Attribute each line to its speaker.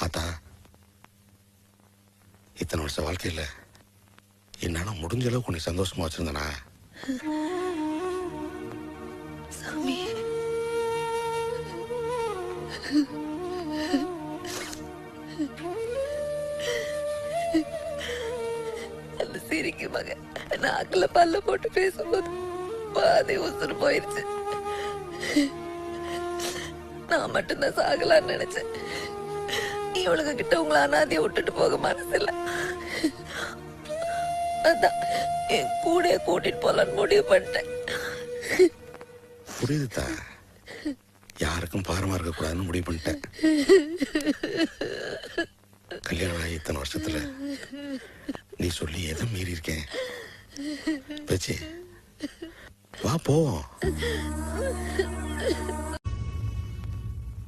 Speaker 1: ஆத்தா, இத்தனை வருஷ வாழ்க்கையில் என்னால முடிஞ்ச அளவுக்கு உன்னை சந்தோஷமா வச்சிருந்தனா?
Speaker 2: சாமி, அந்த சிரிக்கு மக நாக்குல பல்ல போட்டு பேசும்போது பாதி உசுறு போயிருச்சு. நான் மட்டும்தான் சாகலான்னு நினைச்சேன். இவளுங்க கிட்ட உங்களை அனாதைய விட்டுட்டு போக மனசில்ல. அதான் என் கூட கூட்டிட்டு போலான்னு முடிவு பண்ணிட்டேன்.
Speaker 1: புரியுதுதா, யாருக்கும் பாரமா இருக்கக்கூடாதுன்னு முடிவு பண்ணிட்டேன். கல்யாணம் ஆகி இத்தனை வருஷத்துல நீ சொல்லி எதை மீறி இருக்கேன்? பேச்சு வா போவோம்.